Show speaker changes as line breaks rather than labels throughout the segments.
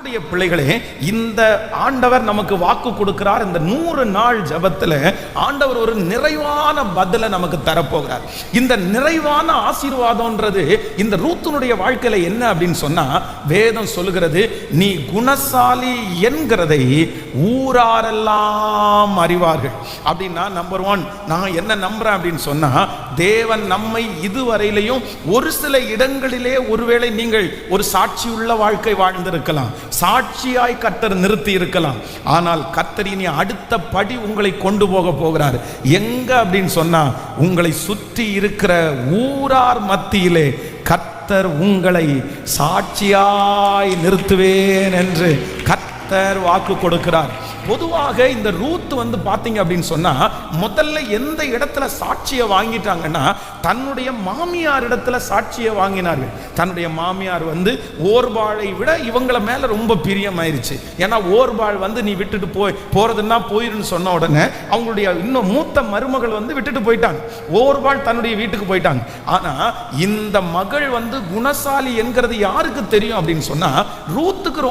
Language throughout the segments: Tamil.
கர்த்தருடைய பிள்ளைகளே, இந்த ஆண்டவர் நமக்கு வாக்கு கொடுக்கிறார். இந்த 100 நாள் ஜெபத்துல ஆண்டவர் ஒரு நிறைவான பதிலை நமக்கு தரப்போகிறார். இந்த நிறைவான ஆசீர்வாதம்ன்றது இந்த ரூத்துனுடைய வாழ்க்கையில என்ன அப்படின்னு சொன்னா, வேதம் சொல்லுகிறது, நீ குணசாலி என்கிறதை ஊராரெல்லாம் அறிவார்கள். அப்படின்னா நம்பர் 1 நான் என்ன நம்புறேன் அப்படின்னு சொன்னா, தேவன் நம்மை இதுவரையிலையும் ஒரு சில இடங்களிலே ஒருவேளை நீங்கள் ஒரு சாட்சியுள்ள வாழ்க்கை வாழ்ந்திருக்கலாம், சாட்சியாய் கர்த்தர் நிறுத்தி இருக்கலாம். ஆனால் கர்த்தர் இனி அடுத்த படி உங்களை கொண்டு போக போகிறார். எங்க அப்படின்னு சொன்னா, உங்களை சுற்றி இருக்கிற ஊரார் மத்தியிலே கர்த்தர் உங்களை சாட்சியாய் நிறுத்துவேன் என்று கர்த்தர் வாக்கு கொடுக்கிறார். பொதுவாக இந்த ரூத் பாத்தீங்க அப்படின்னு சொன்னா, முதல்ல எந்த இடத்துல சாட்சியை வாங்கிட்டாங்கன்னா, தன்னுடைய மாமியார் இடத்துல சாட்சியை வாங்கினார்கள். தன்னுடைய மாமியார் ஓர்பாளை விட இவங்கள மேல ரொம்ப பிரியமாயிருச்சு. ஏன்னா ஓர்பாள் நீ விட்டுட்டு போறதுன்னா போயிருன்னு சொன்ன உடனே அவங்களுடைய இன்னும் மூத்த மருமகள் விட்டுட்டு போயிட்டாங்க. ஓர்பாள் தன்னுடைய வீட்டுக்கு போயிட்டாங்க. ஆனா இந்த மகள் குணசாலி என்கிறது யாருக்கு தெரியும் அப்படின்னு சொன்னா, ரூத்துக்கு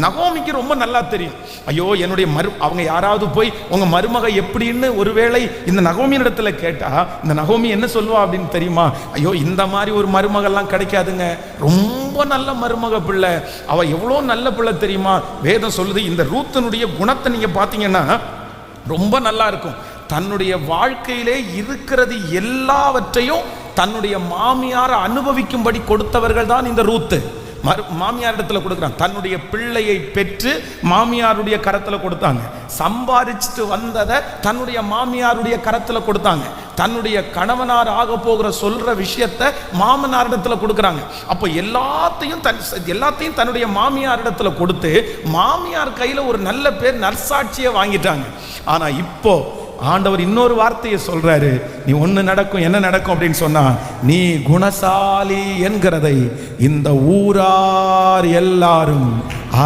நகோமிக்கு ரொம்ப நல்லா தெரியும். ஐயோ, என்னுடைய அவங்க யாராவது போய் உங்க மருமக எப்படின்னு ஒருவேளை இந்த நகோமியின் இடத்துல கேட்டா, இந்த நகோமி என்ன சொல்லுவா அப்படின்னு தெரியுமா? ஐயோ, இந்த மாதிரி ஒரு மருமகெல்லாம் கிடைக்காதுங்க, ரொம்ப நல்ல மருமக பிள்ளை, அவ எவ்வளோ நல்ல பிள்ளை தெரியுமா. வேதம் சொல்லுது, இந்த ரூத்தினுடைய குணத்தை நீங்க பாத்தீங்கன்னா ரொம்ப நல்லா இருக்கும். தன்னுடைய வாழ்க்கையிலே இருக்கிறது எல்லாவற்றையும் தன்னுடைய மாமியாரை அனுபவிக்கும்படி கொடுத்தவர்கள் தான் இந்த ரூத்து. மாமியார் இடத்துல கொடுக்குறாங்க. தன்னுடைய பிள்ளையை பெற்று மாமியாருடைய கரத்துல கொடுத்தாங்க. சம்பாதிச்சுட்டு வந்ததை தன்னுடைய மாமியாருடைய கரத்துல கொடுத்தாங்க. தன்னுடைய கணவனார் ஆக போகிற சொல்ற விஷயத்தை மாமனார் இடத்துல கொடுக்குறாங்க. அப்போ எல்லாத்தையும் தன்னுடைய மாமியார் இடத்துல கொடுத்து மாமியார் கையில ஒரு நல்ல பேர், நற்சாட்சியை வாங்கிட்டாங்க. ஆனா இப்போ ஆண்டவர் இன்னொரு வார்த்தையை சொல்றாரு, நீ ஒண்ணு நடக்கும். என்ன நடக்கும் அப்படின்னு சொன்னா, நீ குணசாலி என்கிறதை இந்த ஊரார் எல்லாரும்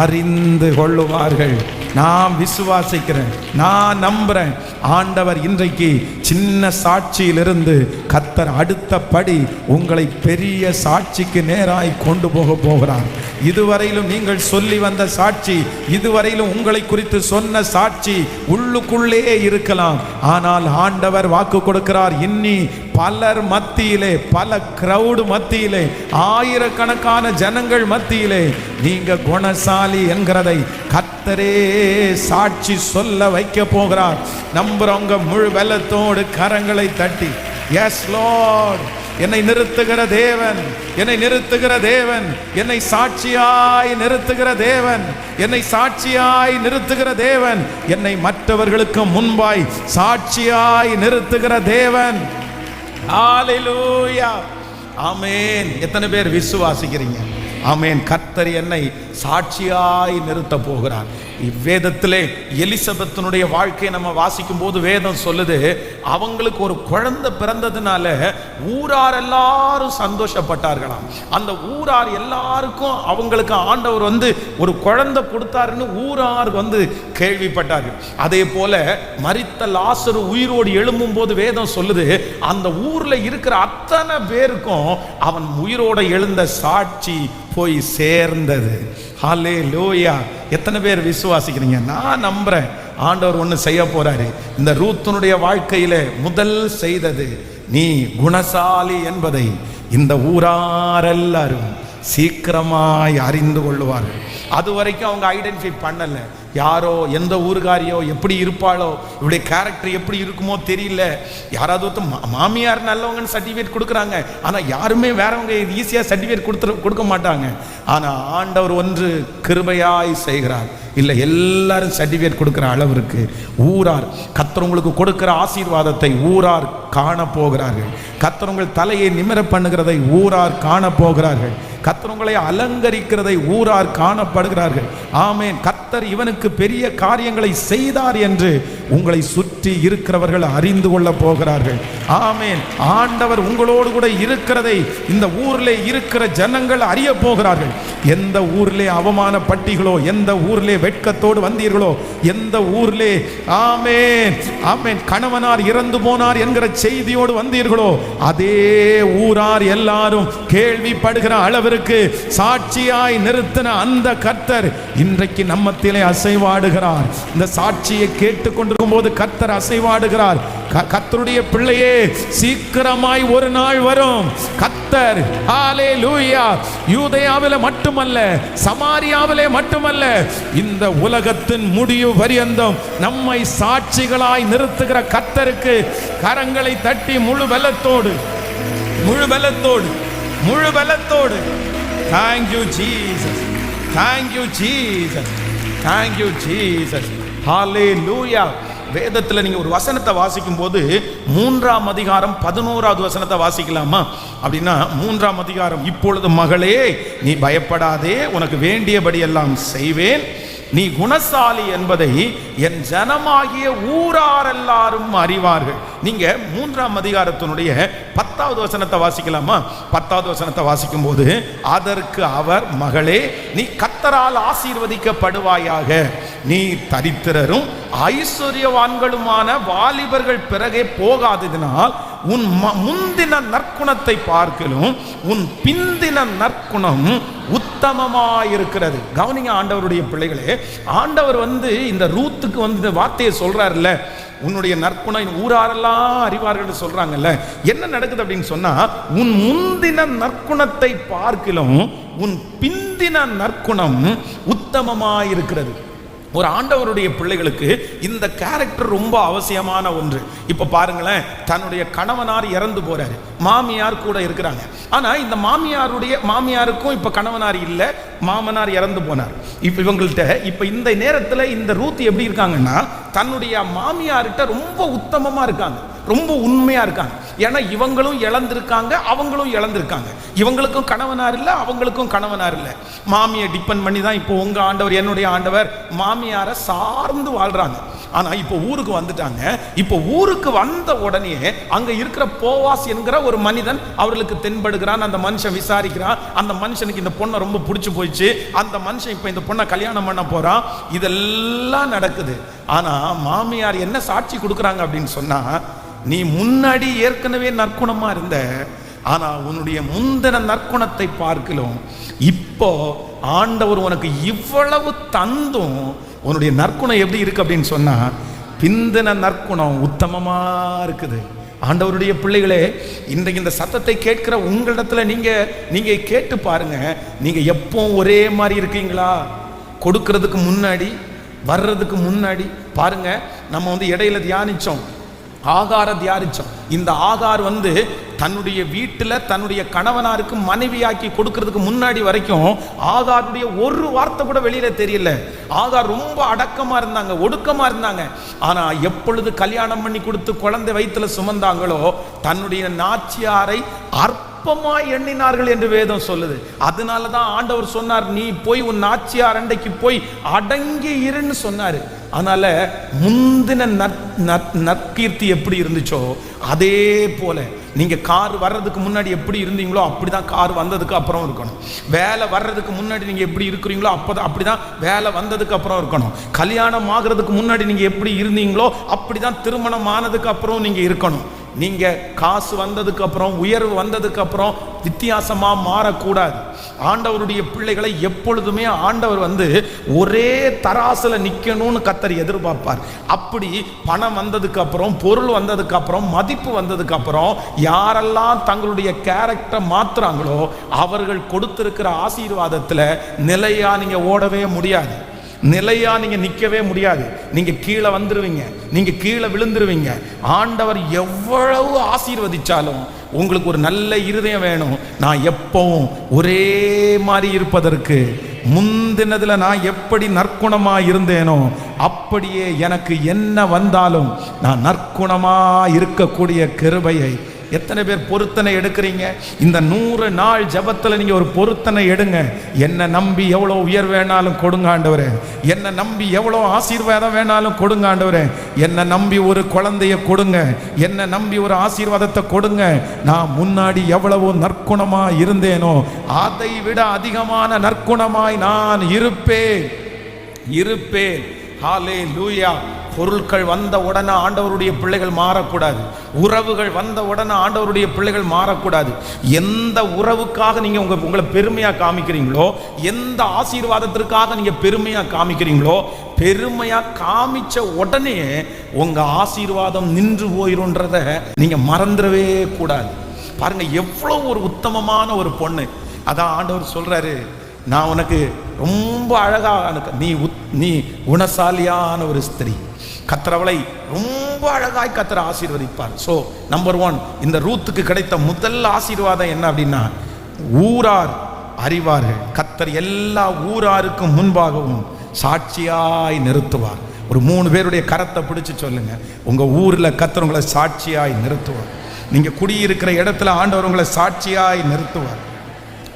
அறிந்து கொள்ளுவார்கள். நான் விசுவாசிக்கிறேன், நான் நம்புறேன். ஆண்டவர் இன்றைக்கு சின்ன சாட்சியிலிருந்து கர்த்தர் அடுத்த படி உங்களை பெரிய சாட்சிக்கு நேராய் கொண்டு போகிறார். இதுவரையிலும் நீங்கள் சொல்லி வந்த சாட்சி, இதுவரையிலும் உங்களை குறித்து சொன்ன சாட்சி உள்ளுக்குள்ளே இருக்கலாம். ஆனால் ஆண்டவர் வாக்கு கொடுக்கிறார், இன்னி பலர் மத்தியிலே, பல கிரவுடு மத்தியிலே, ஆயிரக்கணக்கான ஜனங்கள் மத்தியிலே நீங்க குணசாலி என்கிறதை கர்த்தரே சாட்சி சொல்ல வைக்க போகிறார். நம்புறவங்க முழு வெள்ளத்தோடு கரங்களை தட்டி, எஸ் லார்ட், என்னை நிறுத்துகிற தேவன், என்னை நிறுத்துகிற தேவன், என்னை சாட்சியாய் நிறுத்துகிற தேவன், என்னை சாட்சியாய் நிறுத்துகிற தேவன், என்னை மற்றவர்களுக்கு முன்பாய் சாட்சியாய் நிறுத்துகிற தேவன். ஹல்லேலூயா, ஆமென். எத்தனை பேர் விசுவாசிக்கிறீங்க? ஆமென். கர்த்தர் என்னை சாட்சியாய் நிறுத்த போகிறார். இவ்வேதத்திலே எலிசபெத்தினுடைய வாழ்க்கையை நம்ம வாசிக்கும் போது வேதம் சொல்லுது, அவங்களுக்கு ஒரு குழந்தை பிறந்ததுனால ஊரார் எல்லாரும் சந்தோஷப்பட்டார்களாம். அந்த ஊரார் எல்லாருக்கும் அவங்களுக்கு ஆண்டவர் ஒரு குழந்தை கொடுத்தாருன்னு ஊரார் கேள்விப்பட்டார்கள். அதே போல மரித்த லாசரு உயிரோடு எழும்பும் போது வேதம் சொல்லுது, அந்த ஊர்ல இருக்கிற அத்தனை பேருக்கும் அவன் உயிரோட எழுந்த சாட்சி போய் சேர்ந்தது. ஹல்லேலூயா. எத்தனை பேர் விசுவாசிக்கிறீங்க? நான் நம்புறேன் ஆண்டவர் ஒன்று செய்ய போறாரு. இந்த ரூத்தினுடைய வாழ்க்கையில முதல் செய்தது, நீ குணசாலி என்பதை இந்த ஊரார் எல்லாரும் சீக்கிரமாய் அறிந்து கொள்ளுவார்கள். அது வரைக்கும் அவங்க ஐடென்டிஃபை பண்ணல. யாரோ எந்த ஊருகாரியோ எப்படி இருப்பாளோ, இவருடைய கேரக்டர் எப்படி இருக்குமோ தெரியல. யாராவது மாமியார் நல்லவங்கன்னு சர்டிஃபிகேட் கொடுக்குறாங்க, ஆனால் யாருமே வேறவங்க ஈஸியாக சர்டிஃபிகேட் கொடுக்க மாட்டாங்க. ஆனால் ஆண்டவர் ஒன்று கிருபையாய் செய்கிறார். இல்லை, எல்லாரும் சர்டிஃபிகேட் கொடுக்குற அளவிற்கு ஊரார் கர்த்தர் உங்களுக்கு கொடுக்கிற ஆசீர்வாதத்தை ஊரார் காண போகிறார்கள். கர்த்தர் உங்கள் தலையை நிமிர பண்ணுகிறதை ஊரார் காண போகிறார்கள். கர்த்தர் உங்களை அலங்கரிக்கிறதை ஊரார் காணப்படுகிறார்கள். ஆமென். கர்த்தர் இவனுக்கு பெரிய காரியங்களை செய்தார் என்று உங்களை சுற்றி இருக்கிறவர்கள் அறிந்து கொள்ள போகிறார்கள். ஆமென். ஆண்டவர் உங்களோடு கூட இருக்கிறதை இந்த ஊரிலே இருக்கிற ஜனங்கள் அறிய போகிறார்கள். எந்த ஊரிலே அவமானப்பட்டீர்களோ, எந்த ஊரிலே வெட்கத்தோடு வந்தீர்களோ, எந்த ஊரிலே ஆமென் ஆமென் கணவனார் இறந்து போனார் என்கிற செய்தியோடு வந்தீர்களோ, அதே ஊரார் எல்லாரும் கேள்விப்படுகிற அளவிற்கு ஆண்டவருக்கு சாட்சியாய் நிறுத்தின அந்த கர்த்தர் இன்றைக்கு நம்மத்திலே அசைவாடுகிறார். இந்த சாட்சியை கேட்டுக்கொண்டிருக்கும் போது கர்த்தர் அசைவாடுகிறார். கர்த்தருடைய பிள்ளையே, சீக்கிரமாய் ஒரு நாள் வரும். கர்த்தர் ஹல்லேலூயா யூதேயாவிலே மட்டுமல்ல, சமாரியாவிலே மட்டுமல்ல, இந்த உலகத்தின் முடிவு பரியந்தம் நம்மை சாட்சிகளாய் நிறுத்துகிற கர்த்தருக்கு கரங்களை தட்டி முழு பலத்தோடு Thank you Jesus, thank you Jesus, thank you Jesus, hallelujah. வேதத்தில் நீங்க ஒரு வசனத்தை வாசிக்கும் போது 3ஆம் அதிகாரம் 11வது வசனத்தை வாசிக்கலாமா? அப்படின்னா 3ஆம் அதிகாரம், இப்பொழுது மகளே நீ பயப்படாதே, உனக்கு வேண்டியபடி எல்லாம் செய்வேன், நீ குணசாலி என்பதை என் ஜனமாகிய ஊரார் எல்லாரும் அறிவார்கள். நீங்க 3ஆம் அதிகாரத்தினுடைய 10வது வசனத்தை வாசிக்கலாமா? 10வது வசனத்தை வாசிக்கும் போது, அதற்கு அவர், மகளே நீ கர்த்தரால் ஆசீர்வதிக்கப்படுவாயாக, நீ தரித்திரரும் ஐஸ்வர்யவான்களுமான வாலிபர்கள் பிறகே போகாததினால் உன் முந்தின நற்குணத்தை பார்க்கலும் உன் பிந்தின நற்குணம் உத்தமமாயிருக்கிறது. கவனிங்க ஆண்டவருடைய பிள்ளைகளே, ஆண்டவர் இந்த ரூத்துக்கு இந்த வார்த்தையை சொல்றாருல்ல, உன்னுடைய நற்குணம் ஊராரெல்லாம் அறிவார்கள் சொல்றாங்கல்ல. என்ன நடக்குது அப்படின்னு சொன்னா, உன் முந்தின நற்குணத்தை பார்க்கலும் உன் பிந்தின நற்குணம் உத்தமமாயிருக்கிறது. ஒரு ஆண்டவருடைய பிள்ளைகளுக்கு இந்த கேரக்டர் ரொம்ப அவசியமான ஒன்று. இப்ப பாருங்களேன், தன்னுடைய கணவனார் இறந்து போறாரு, மாமியார் கூட இருக்கிறாங்க. ஆனா இந்த மாமியாருக்கும் இப்ப கணவனார் இல்ல, மாமனார் இறந்து போனார். இப்ப இவங்கள்ட்ட இப்ப இந்த நேரத்துல இந்த ரூத் எப்படி இருக்காங்கன்னா, தன்னுடைய மாமியார்கிட்ட ரொம்ப உத்தமமா இருக்காங்க, ரொம்ப உண்மையா இருக்காங்க. ஏன்னா இவங்களும் இழந்திருக்காங்க, அவங்களும் இழந்திருக்காங்க. இவங்களுக்கும் கணவனார் இல்லை, அவங்களுக்கும் கணவனார் இல்லை. மாமியை டிபெண்ட் பண்ணி தான் இப்போ உங்க ஆண்டவர், என்னுடைய ஆண்டவர் மாமியாரை சார்ந்து வாழ்றாங்க. ஆனா இப்போ ஊருக்கு வந்துட்டாங்க. இப்போ ஊருக்கு வந்த உடனே அங்க இருக்கிற போவாஸ் என்கிற ஒரு மனிதன் அவர்களுக்கு தென்படுகிறான். அந்த மனுஷன் விசாரிக்கிறான். அந்த மனுஷனுக்கு இந்த பொண்ணை ரொம்ப பிடிச்சு போயிடுச்சு. அந்த மனுஷன் இப்போ இந்த பொண்ணை கல்யாணம் பண்ண போறான். இதெல்லாம் நடக்குது. ஆனா மாமியார் என்ன சாட்சி கொடுக்குறாங்க அப்படின்னு சொன்னா, நீ முன்னாடி ஏற்கனவே நற்குணமா இருந்த, ஆனா உன்னுடைய முந்தின நற்குணத்தை பார்க்கலாம் இப்போ ஆண்டவர் உனக்கு இவ்வளவு தந்தும் உன்னுடைய நற்குணம் எப்படி இருக்கு அப்படின்னு சொன்னா, பிந்தின நற்குணம் உத்தமமா இருக்குது. ஆண்டவருடைய பிள்ளைகளே, இன்றைக்கு இந்த சத்தத்தை கேட்கிற உங்களிடத்துல நீங்க கேட்டு பாருங்க, நீங்க எப்போ ஒரே மாதிரி இருக்கீங்களா? கொடுக்கிறதுக்கு முன்னாடி, வர்றதுக்கு முன்னாடி பாருங்க. நம்ம இடையில தியானிச்சோம், ஆகார தியானிச்சோம். இந்த ஆகார் தன்னுடைய வீட்டில் தன்னுடைய கணவனாருக்கு மனைவியாக்கி கொடுக்கறதுக்கு முன்னாடி வரைக்கும் ஆகாருடைய ஒரு வார்த்தை கூட வெளியில தெரியல. ஆகார் ரொம்ப அடக்கமா இருந்தாங்க, ஒடுக்கமா இருந்தாங்க. ஆனா எப்பொழுது கல்யாணம் பண்ணி கொடுத்து குழந்தை வயிற்றுல சுமந்தாங்களோ, தன்னுடைய நாச்சியாரை அற்பமா எண்ணினார்கள் என்று வேதம் சொல்லுது. அதனாலதான் ஆண்டவர் சொன்னார், நீ போய் உன் நாச்சியார் அண்டைக்கு போய் அடங்கி இருன்னு சொன்னாரு. அதனால முந்தின நற்கீர்த்தி எப்படி இருந்துச்சோ அதே போல நீங்க கார் வர்றதுக்கு முன்னாடி எப்படி இருந்தீங்களோ அப்படிதான் கார் வந்ததுக்கு அப்புறம் இருக்கணும். வேலை வர்றதுக்கு முன்னாடி நீங்க எப்படி இருக்கிறீங்களோ அப்படிதான் வேலை வந்ததுக்கு அப்புறம் இருக்கணும். கல்யாணம் ஆகிறதுக்கு முன்னாடி நீங்க எப்படி இருந்தீங்களோ அப்படிதான் திருமணம் ஆனதுக்கு அப்புறம் நீங்க இருக்கணும். நீங்க காசு வந்ததுக்கு அப்புறம், உயர்வு வந்ததுக்கு அப்புறம் வித்தியாசமா மாறக்கூடாது. ஆண்டவருடைய பிள்ளைகளை எப்பொழுதுமே ஆண்டவர் ஒரே தராசுல நிக்கணும்னு கர்த்தர் எதிர்பார்ப்பார். அப்படி பணம் வந்ததுக்கு அப்புறம், பொருள் வந்ததுக்கு அப்புறம், மதிப்பு வந்ததுக்கு அப்புறம் யாரெல்லாம் தங்களுடைய கேரக்டரை மாத்துறாங்களோ அவர்கள் கொடுத்திருக்கிற ஆசீர்வாதத்துல நிலையா நீங்க ஓடவே முடியாது, நிலையா நீங்க நிக்கவே முடியாது. நீங்க கீழே வந்துருவீங்க, நீங்க கீழே விழுந்துருவீங்க. ஆண்டவர் எவ்வளவு ஆசீர்வதிச்சாலும் உங்களுக்கு ஒரு நல்ல இருதயம் வேணும். நான் எப்பவும் ஒரே மாதிரி இருப்பதற்கு, முந்தினதுல நான் எப்படி நற்குணமா இருந்தேனோ அப்படியே எனக்கு என்ன வந்தாலும் நான் நற்குணமா இருக்கக்கூடிய கிருபையை. எத்தனை பேர் பொருத்தனை எடுக்கிறீங்க? இந்த 100 நாள் ஜபத்தில் நீங்க ஒரு பொருத்தனை எடுங்க. என்ன நம்பி எவ்வளோ உயர் வேணாலும் கொடுங்க ஆண்டவரே, என்ன நம்பி எவ்வளோ ஆசீர்வாதம் வேணாலும் கொடுங்க ஆண்டவரே, என்ன நம்பி ஒரு குழந்தைய கொடுங்க, என்ன நம்பி ஒரு ஆசீர்வாதத்தை கொடுங்க. நான் முன்னாடி எவ்வளவோ நற்குணமா இருந்தேனோ அதை விட அதிகமான நற்குணமாய் நான் இருப்பேன். ஹல்லேலூயா. பொருட்கள் வந்த உடனே ஆண்டவருடைய பிள்ளைகள் மாறக்கூடாது. உறவுகள் வந்த உடனே ஆண்டவருடைய பிள்ளைகள் மாறக்கூடாது. எந்த உறவுக்காக நீங்க உங்களை பெருமையா காமிக்கிறீங்களோ, எந்த ஆசீர்வாதத்திற்காக நீங்க பெருமையா காமிக்கிறீங்களோ, பெருமையா காமிச்ச உடனே உங்க ஆசீர்வாதம் நின்று போயிருன்றத நீங்க மறந்துடவே கூடாது. பாருங்க, எவ்வளவு ஒரு உத்தமமான ஒரு பொண்ணு. அதான் ஆண்டவர் சொல்றாரு, நான் உனக்கு ரொம்ப அழகா, நீ குணசாலியான ஒரு ஸ்திரீ. கர்த்தரவளை ரொம்ப அழகாய் கர்த்தர் ஆசீர்வதிப்பார். ஸோ நம்பர் 1, இந்த ரூத்துக்கு கிடைத்த முதல் ஆசீர்வாதம் என்ன அப்படின்னா, ஊரார் அறிவார்கள், கர்த்தர் எல்லா ஊராருக்கும் முன்பாகவும் சாட்சியாய் நிறுத்துவார். ஒரு 3 பேருடைய கரத்தை பிடிச்சு சொல்லுங்க, உங்க ஊர்ல கர்த்தர் உங்களை சாட்சியாய் நிறுத்துவார். நீங்க குடியிருக்கிற இடத்துல ஆண்டவர் உங்களை சாட்சியாய் நிறுத்துவார்.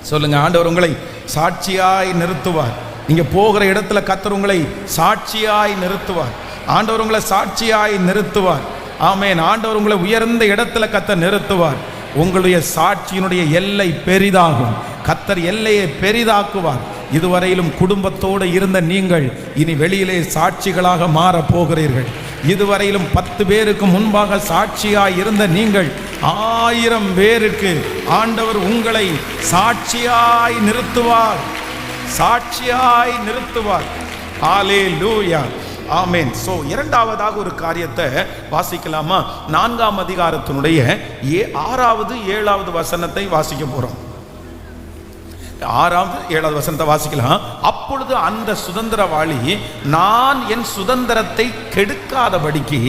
சொல்லுங்க, ஆண்டவர் உங்களை சாட்சியாய் நிறுத்துவார். நீங்க போகிற இடத்துல கர்த்தர் உங்களை சாட்சியாய் நிறுத்துவார். ஆண்டவர் உங்களை சாட்சியாய் நிறுத்துவார். ஆமென். ஆண்டவர் உங்களை உயர்ந்த இடத்துல கர்த்தர் நிறுத்துவார். உங்களுடைய சாட்சியினுடைய எல்லை பெரிதாகும். கர்த்தர் எல்லையை பெரிதாக்குவார். இதுவரையிலும் குடும்பத்தோடு இருந்த நீங்கள் இனி வெளியிலே சாட்சிகளாக மாற போகிறீர்கள். இதுவரையிலும் 10 பேருக்கு முன்பாக சாட்சியாய் இருந்த நீங்கள் 1000 பேருக்கு ஆண்டவர் உங்களை சாட்சியாய் நிறுத்துவார். சாட்சியாய் நிறுத்துவார். ஹல்லேலூயா. ஆமென். சோ இரண்டாவதாக ஒரு காரியத்தை வாசிக்கலாமா? 4ஆம் அதிகாரத்தினுடைய 6வது 7வது வசனத்தை வாசிக்க போறோம். 6வது 7வது வசனத்தை வாசிக்கலாம். அப்பொழுது அந்த சுதந்திரவாளி, நான் என் சுதந்திரத்தை கெடுக்காதபடிக்கு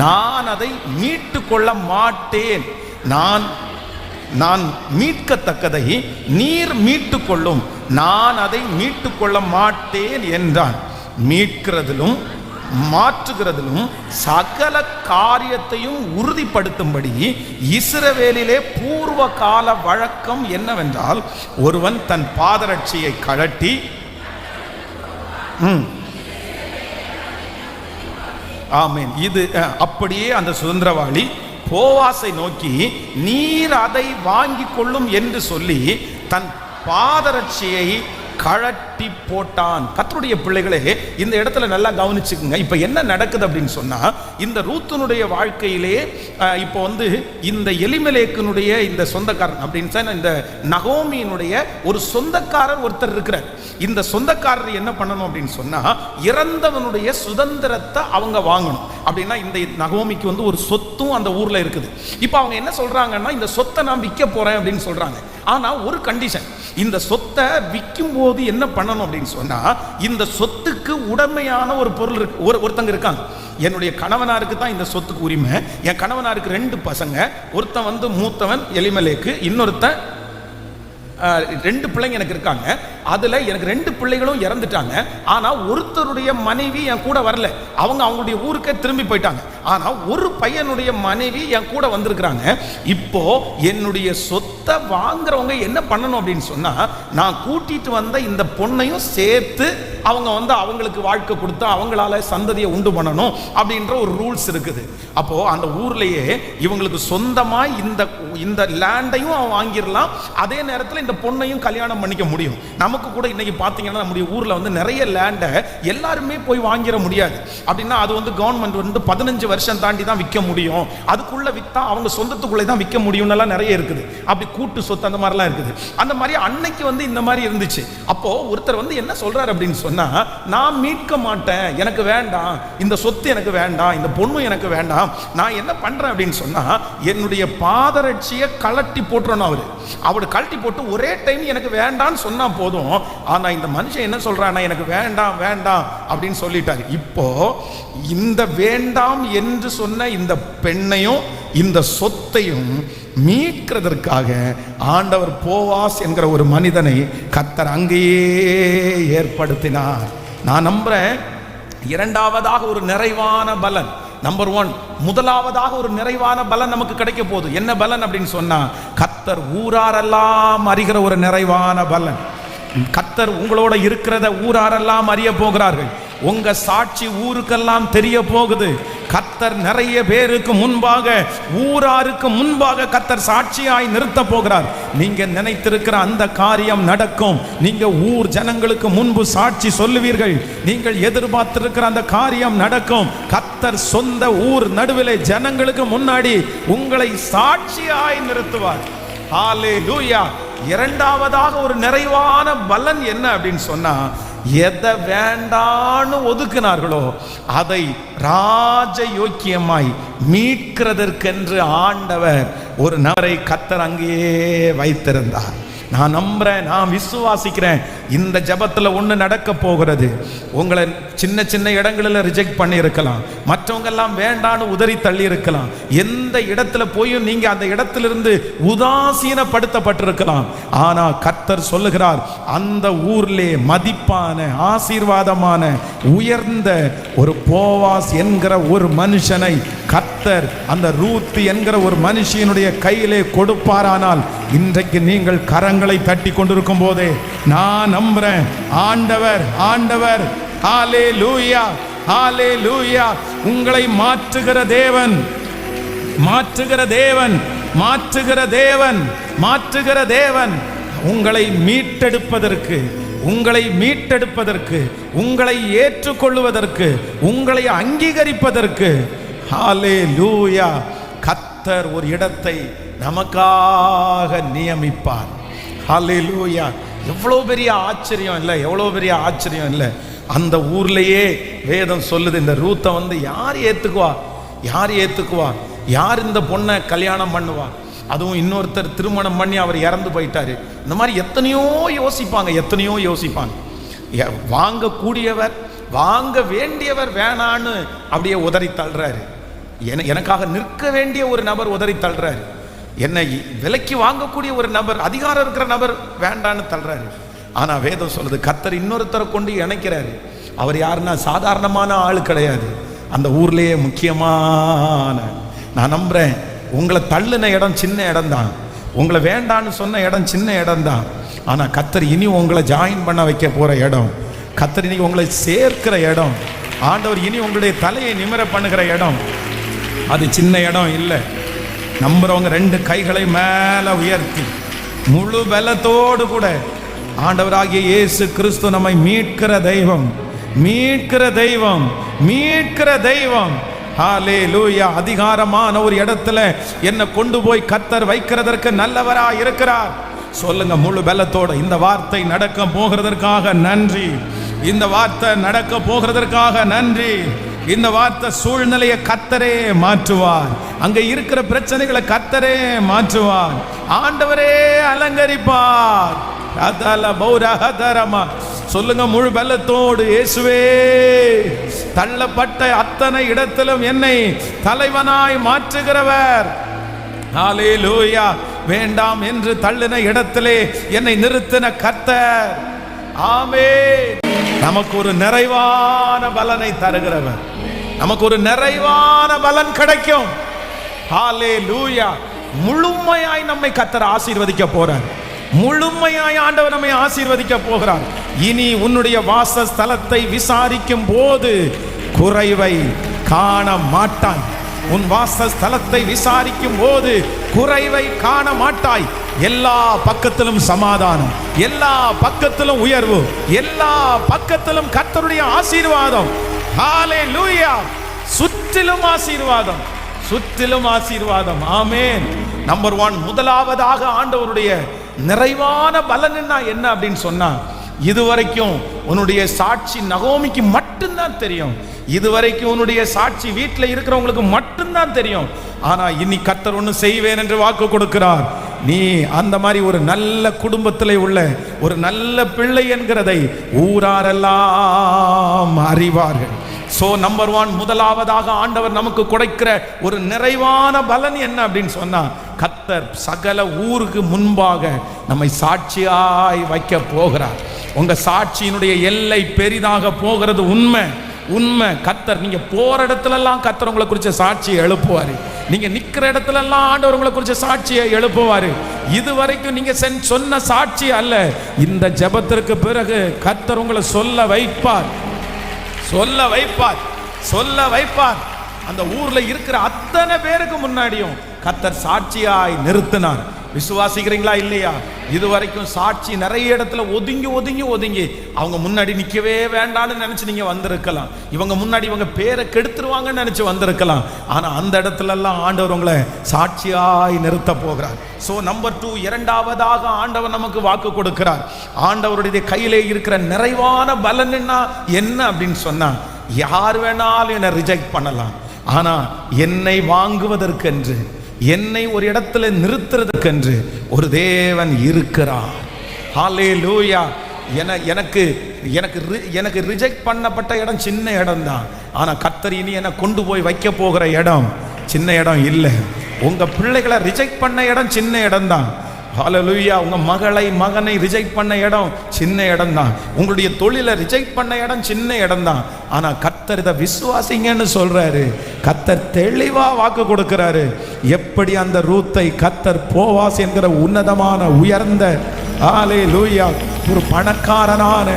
நான் அதை மீட்டு கொள்ள மாட்டேன். நான் மீட்கத்தக்கதை நீர் மீட்டு கொள்ளும், நான் அதை மீட்டு கொள்ள மாட்டேன் என்றான். மீட்கிறதிலும் மாற்றுகிறதிலும் சகல காரியத்தையும் உறுதிப்படுத்தும்படி இஸ்ரவேலிலே பூர்வ கால வழக்கம் என்னவென்றால், ஒருவன் தன் பாதரட்சியை கழட்டி ஆமென். இது அப்படியே அந்த சுதந்திரவாளி போவாசை நோக்கி, நீர் அதை வாங்கி கொள்ளும் என்று சொல்லி தன் பாதரட்சியை கழட்டி போட்டான். கர்த்தருடைய பிள்ளைகளே, இந்த இடத்துல நல்லா கவனிச்சுக்குங்க. இப்ப என்ன நடக்குது அப்படின்னு சொன்னா, இந்த ரூத்துனுடைய வாழ்க்கையிலே இப்போ இந்த எலிமெலேக்கினுடைய இந்த சொந்தக்காரன் அப்படின்னு சொன்னா, இந்த நகோமியினுடைய ஒரு சொந்தக்காரர் ஒருத்தர் இருக்கிறார். இந்த சொந்தக்காரர் என்ன பண்ணணும் அப்படின்னு சொன்னா, இறந்தவனுடைய சுதந்திரத்தை அவங்க வாங்கணும். அப்படின்னா இந்த நகோமிக்கு ஒரு சொத்தும் அந்த ஊர்ல இருக்குது. இப்போ அவங்க என்ன சொல்றாங்கன்னா, இந்த சொத்தை நான் விற்க போறேன் அப்படின்னு சொல்றாங்க. ஆனா ஒரு கண்டிஷன், இந்த சொத்தை விற்கும் போது என்ன பண்ணணும் அப்படின்னு சொன்னா, இந்த சொத்துக்கு உடமையான ஒரு பொருள் இருக்கு. ஒருத்தங்க இருக்காங்க, என்னுடைய கணவனாருக்கு தான் இந்த சொத்துக்கு உரிமை. என் கணவனாருக்கு 2 பசங்க, ஒருத்தன் மூத்தவன் எலிமெலேக்கு, இன்னொருத்தன் 2 பிள்ளைங்க எனக்கு இருக்காங்க. அதுல எனக்கு 2 பிள்ளைகளும் இறந்துட்டாங்க. ஆனா ஒருத்தருடைய மனைவி என் கூட வரல, அவங்களுடைய ஊருக்கே திரும்பி போயிட்டாங்க. ஆனா ஒரு பையனுடைய மனைவி என் கூட வந்திருக்கிறாங்க. இப்போ என்னுடைய சொத்தை வாங்குறவங்க என்ன பண்ணணும் அப்படின்னு சொன்னா, நான் கூட்டிட்டு வந்த இந்த பொண்ணையும் சேர்த்து அவங்க அவங்களுக்கு வாழ்க்கை கொடுத்து அவங்களால சந்ததியை உண்டு பண்ணணும் அப்படின்ற ஒரு ரூல்ஸ் இருக்குது. அப்போ அந்த ஊர்லயே இவங்களுக்கு சொந்தமா இந்த லேண்டையும் அவன் வாங்கிடலாம், அதே நேரத்தில் இந்த பொண்ணையும் கல்யாணம் பண்ணிக்க முடியும். நமக்கு கூட இன்னைக்கு பாத்தீங்கன்னா நம்முடைய ஊர்ல நிறைய லேண்டை எல்லாருமே போய் வாங்கிட முடியாது. அப்படின்னா அது கவர்மெண்ட் 15 வருஷம் தாண்டி தான் விற்க முடியும், அதுக்குள்ள வித்தா அவங்க சொந்தத்துக்குள்ளே தான் விற்க முடியும் எல்லாம் நிறைய இருக்குது. அப்படி கூட்டு சொத்து அந்த மாதிரிலாம் இருக்குது. அந்த மாதிரி அன்னைக்கு இந்த மாதிரி இருந்துச்சு. அப்போ ஒருத்தர் என்ன சொல்றாரு அப்படின்னு சொன்னா, நான் மீட்க மாட்டேன், எனக்கு வேண்டாம் இந்த சொத்து, எனக்கு வேண்டாம் இந்த பொண்ணு, எனக்கு வேண்டாம். நான் என்ன பண்றேன் அப்படின்னு சொன்னா, என்னுடைய பாதரட்சியை கழட்டி போட்டுறணும். அவரு கழட்டி போட்டு ஒரே டைம் எனக்கு வேண்டான்னு சொன்னா போதும். ஆனா இந்த மனுஷன் என்ன சொல்றான்னா, எனக்கு வேண்டாம் வேண்டாம் அப்படின்னு சொல்லிட்டாரு. இப்போ இந்த வேண்டாம் என்று சொன்ன இந்த பெண்ணையும் இந்த சொத்தையும் மீட்கிறதற்காக ஆண்டவர் போவாஸ் என்கிற ஒரு மனிதனை கர்த்தர் அங்கேயே ஏற்படுத்தினார். நான் நம்புறேன், இரண்டாவதாக ஒரு நிறைவான பலன், நம்பர் 1, முதலாவதாக ஒரு நிறைவான பலன் நமக்கு கிடைக்க போகுது. என்ன பலன் அப்படின்னு சொன்னா, கர்த்தர் ஊராரெல்லாம் அறிகிற ஒரு நிறைவான பலன். கர்த்தர் உங்களோட இருக்கிறத ஊராரெல்லாம் அறிய போகிறார்கள். உங்க சாட்சி ஊருக்கெல்லாம் தெரிய போகுது. கர்த்தர் நிறைய பேருக்கு முன்பாக, ஊராருக்கு முன்பாக கர்த்தர் சாட்சியாய் நிறுத்த போகிறார். நீங்க நினைத்திருக்கிற அந்த காரியம் நடக்கும். நீங்க ஊர் ஜனங்களுக்கு முன்பு சாட்சி சொல்லுவீர்கள். நீங்கள் எதிர்பார்த்திருக்கிற அந்த காரியம் நடக்கும். கர்த்தர் சொந்த ஊர் நடுவிலே ஜனங்களுக்கு முன்னாடி உங்களை சாட்சியாய் நிறுத்துவார். ஹல்லேலூயா. இரண்டாவதாக ஒரு நிறைவான பலன் என்ன அப்படின்னு சொன்னா, எதை வேண்டான்னு ஒதுக்கினார்களோ அதை ராஜயோக்கியமாய் மீட்கிறதற்கென்று ஆண்டவர் ஒரு நபரை கர்த்தர் அங்கேயே வைத்திருந்தார். நான் நம்புறேன், நான் விசுவாசிக்கிறேன், இந்த ஜபத்தில் ஒன்று நடக்க போகிறது. உங்களை சின்ன சின்ன இடங்களில் ரிஜெக்ட் பண்ணி இருக்கலாம், மற்றவங்க எல்லாம் வேண்டான்னு உதறி தள்ளி இருக்கலாம், எந்த இடத்துல போயும் நீங்க அந்த இடத்திலிருந்து உதாசீனப்படுத்தப்பட்டிருக்கலாம். ஆனா கர்த்தர் சொல்லுகிறார், அந்த ஊர்லே மதிப்பான, ஆசீர்வாதமான, உயர்ந்த ஒரு போவாஸ் என்கிற ஒரு மனுஷனை கர்த்தர் அந்த ரூத் என்கிற ஒரு மனுஷியனுடைய கையிலே கொடுப்பாரானால், இன்றைக்கு நீங்கள் கரங்களை தட்டி கொண்டிருக்கும் போதே நான் நம்புறேன், ஆண்டவர் ஆண்டவர் ஹல்லேலூயா ஹல்லேலூயா உங்களை மாற்றுகிற தேவன், மாற்றுகிற தேவன், மாற்றுகிற தேவன், மாற்றுகிற தேவன், உங்களை மீட்டெடுப்பதற்கு, உங்களை மீட்டெடுப்பதற்கு, உங்களை ஏற்றுக்கொள்வதற்கு, உங்களை அங்கீகரிப்பதற்கு ஹல்லேலூயா கர்த்தர் ஒரு இடத்தை நமக்காக நியமிப்பார். ஹல்லேலூயா. எவ்வளோ பெரிய ஆச்சரியம் இல்லை, எவ்வளோ பெரிய ஆச்சரியம் இல்லை. அந்த ஊர்லேயே வேதம் சொல்லுது, இந்த ரூத்தை வந்து யார் ஏற்றுக்குவா, யார் ஏற்றுக்குவா, யார் இந்த பொண்ணை கல்யாணம் பண்ணுவா, அதுவும் இன்னொருத்தர் திருமணம் பண்ணி அவர் இறந்து போயிட்டாரு. இந்த மாதிரி எத்தனையோ யோசிப்பாங்க, எத்தனையோ யோசிப்பாங்க. வாங்கக்கூடியவர், வாங்க வேண்டியவர் வேணான்னு அப்படியே உதறி தள்ளுறாரு. எனக்காக நிற்க வேண்டிய ஒரு நபர் உதறி தள்ளுறாரு. என்னை விலைக்கு வாங்கக்கூடிய ஒரு நபர், அதிகாரம் இருக்கிற நபர் வேண்டான்னு தள்ளுறாரு. ஆனா வேதம் சொல்லுது, கர்த்தர் இன்னொருத்தரை கொண்டு இணைக்கிறாரு. அவர் யாருன்னா சாதாரணமான ஆள் கிடையாது, அந்த ஊர்லயே முக்கியமான. நான் நம்புறேன், உங்களை தள்ளுன இடம் சின்ன இடம் தான், உங்களை வேண்டான்னு சொன்ன இடம் சின்ன இடம் தான். ஆனா கர்த்தர் இனி உங்களை ஜாயின் பண்ண வைக்க போற இடம், கர்த்தர் இனி உங்களை சேர்க்கிற இடம், ஆண்டவர் இனி உங்களுடைய தலையை நிமிர பண்ணுகிற இடம், அது சின்ன இடம் இல்லை. நம்புறவங்க ரெண்டு கைகளை மேல உயர்த்தி முழு பலத்தோடு கூட, ஆண்டவராகிய இயேசு கிறிஸ்து நம்மை மீட்கிற தெய்வம், மீட்கிற தெய்வம், மீட்கிற தெய்வம். ஹல்லேலூயா. அதிகாரமான ஒரு இடத்துல என்னை கொண்டு போய் கர்த்தர் வைக்கிறதற்கு நல்லவரா இருக்கிறார். சொல்லுங்க முழு பலத்தோடு, இந்த வார்த்தை நடக்க போகிறதற்காக நன்றி, இந்த வார்த்தை நடக்க போகிறதற்காக நன்றி. இந்த வார்த்தை சூழ்நிலையை கர்த்தரே மாற்றுவார், அங்க இருக்கிற பிரச்சனைகளை கர்த்தரே மாற்றுவார், ஆண்டவரே அலங்கரிப்பார். சொல்லுங்க முழு பலத்தோடு, இயேசுவே தள்ளப்பட்ட அத்தனை இடத்திலும் என்னை தலைவனாய் மாற்றுகிறவர். ஹல்லேலூயா. வேண்டாம் என்று தள்ளின இடத்திலே என்னை நிறுத்தின கர்த்தர். ஆமென். நமக்கு ஒரு நிறைவான பலனை தருகிறவர், நமக்கு ஒரு நிறைவான பலன் கிடைக்கும். ஹல்லேலூயா. முழுமையாய் நம்மை கர்த்தர் ஆசீர்வதிக்க போறார், முழுமையாய் ஆண்டவர் நம்மை ஆசீர்வதிக்க போகிறார். இனி உன்னுடைய வாசஸ்தலத்தை விசாரிக்கும் போது குறைவை காண மாட்டாய். உன் வாசஸ்தலத்தை விசாரிக்கும் போது குறைவை காண மாட்டாய். எல்லா பக்கத்திலும் சமாதானம், எல்லா பக்கத்திலும் உயர்வு, எல்லா பக்கத்திலும் கர்த்தருடைய ஆசீர்வாதம். ஹல்லேலூயா. சுற்றிலும் ஆசீர்வாதம், சுற்றிலும் ஆசீர்வாதம். ஆமென். நம்பர் 1, முதலாவதாக ஆண்டவருடைய நிறைவான பலன் என்ன அப்படின்னு சொன்னா, இதுவரைக்கும் உன்னுடைய சாட்சி நகோமிக்கு மட்டும்தான் தெரியும், இதுவரைக்கும் உன்னுடைய சாட்சி வீட்டில் இருக்கிறவங்களுக்கு மட்டும்தான் தெரியும். ஆனா இனி கர்த்தர் ஒன்று செய்வேன் என்று வாக்கு கொடுக்கிறார். நீ அந்த மாதிரி ஒரு நல்ல குடும்பத்திலே உள்ள ஒரு நல்ல பிள்ளை என்கிறதை ஊராரெல்லாம் அறிவார்கள். சோ நம்பர் 1, முதலாவதாக ஆண்டவர் நமக்கு கொடுக்கிற ஒரு நிறைவான பலன் என்ன அப்படின்னு சொன்னா, கர்த்தர் சகல ஊருக்கு முன்பாக நம்மை சாட்சியாய் வைக்க போகிறார். உங்க சாட்சியினுடைய எல்லை பெரிதாக போகிறது உண்மை, உண்மை. கர்த்தர் நீங்க போற இடத்துல எல்லாம் கர்த்தர் உங்களை குறிச்ச சாட்சியை எழுப்புவாரு, நீங்க நிக்கிற இடத்துல எல்லாம் ஆண்டவர் உங்களை குறிச்ச சாட்சியை எழுப்புவாரு. இதுவரைக்கும் நீங்க சொன்ன சாட்சி அல்ல, இந்த ஜெபத்திற்கு பிறகு கர்த்தர் உங்களை சொல்ல வைப்பார், சொல்ல வைப்பார், சொல்ல வைப்பார். அந்த ஊர்ல இருக்கிற அத்தனை பேருக்கு முன்னாடியும் கர்த்தர் சாட்சியாய் நிறுத்தினார். விசுவாசிக்கிறீங்களா இல்லையா? இதுவரைக்கும் சாட்சி நிறைய இடத்துல ஒதுங்கி ஒதுங்கி ஒதுங்கி அவங்க முன்னாடி நிற்கவே வேண்டாம்னு நினைச்சு நீங்க வந்திருக்கலாம். இவங்க முன்னாடி இவங்க பேரை கெடுத்துருவாங்கன்னு நினைச்சு வந்திருக்கலாம். ஆனா அந்த இடத்துல எல்லாம் ஆண்டவர் உங்களை சாட்சியாய் நிறுத்த போகிறார். சோ நம்பர் 2, இரண்டாவதாக ஆண்டவர் நமக்கு வாக்கு கொடுக்கிறார். ஆண்டவருடைய கையிலே இருக்கிற நிறைவான பலன் என்ன அப்படின்னு சொன்னா, யார் வேணாலும் என்னை ரிஜெக்ட் பண்ணலாம், ஆனா என்னை வாங்குவதற்கென்று, என்னை ஒரு இடத்துல நிறுத்துறதுக்கென்று ஒரு தேவன் இருக்கிறார். ஹல்லேலூயா. எனக்கு ரிஜெக்ட் பண்ணப்பட்ட இடம் சின்ன இடம் தான். ஆனா கர்த்தர் இனி என்னை கொண்டு போய் வைக்க போகிற இடம் சின்ன இடம் இல்லை. உங்க பிள்ளைகளை ரிஜெக்ட் பண்ண இடம் சின்ன இடம் தான். ஹல்லேலூயா. உங்க மகனை ரிஜெக்ட் பண்ண இடம் சின்ன இடம் தான். உங்களுடைய தொழிலை ரிஜெக்ட் பண்ண இடம் சின்ன இடம் தான். ஆனா கர்த்தர் இதை விசுவாசிங்கன்னு சொல்றாரு. கர்த்தர் தெளிவா வாக்கு கொடுக்கிறாரு. எப்படி அந்த ரூத்தை கர்த்தர் போவாஸ் என்கிற உன்னதமான உயர்ந்த ஹல்லேலூயா ஒரு பணக்காரனான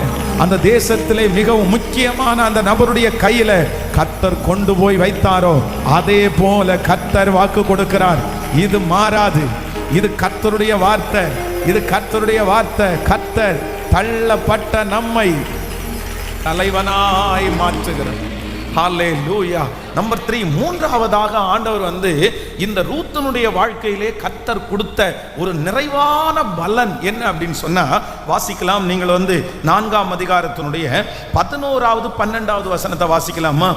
அந்த தேசத்திலே மிகவும் முக்கியமான அந்த நபருடைய கையில கர்த்தர் கொண்டு போய் வைத்தாரோ, அதே போல கர்த்தர் வாக்கு கொடுக்கிறார். இது மாறாது. இது கர்த்தருடைய வார்த்தை. இது கர்த்தருடைய வார்த்தை. கர்த்தர் தள்ளப்பட்ட நம்மை தலைவனாய் மாற்றுகிறார். ஹல்லேலூயா. நம்பர் 3, மூன்றாவதாக ஆண்டவர் இந்த ரூத்தினுடைய வாழ்க்கையிலே கர்த்தர் கொடுத்த ஒரு நிறைவான பலன் என்ன அப்படின்னு சொன்னா, வாசிக்கலாம். நீங்கள் 4ஆம் அதிகாரத்தினுடைய 11வது 12வது வசனத்தை வாசிக்கலாமா?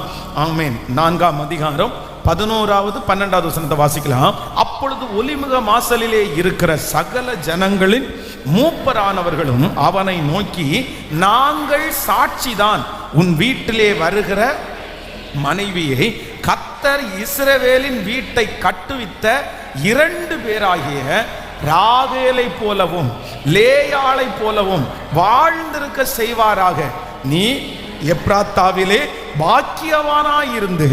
ஆமென். 4ஆம் அதிகாரம் 11வது 12வது வசனத்தை வாசிக்கலாம். அப்பொழுது ஒலிமுக வாசலிலே இருக்கிற சகல ஜனங்களின் மூப்பரானவர்களும் அவனை நோக்கி, நாங்கள் சாட்சிதான், உன் வீட்டிலே வருகிற மனைவியை கர்த்தர் இஸ்ரவேலின் வீட்டை கட்டுவித்த 2 பேராகிய ராகேலை போலவும் லேயாளை போலவும் வாழ்ந்திருக்க செய்வாராக. நீ எப்ராத்தாவிலே பாக்கியவானாயிருந்து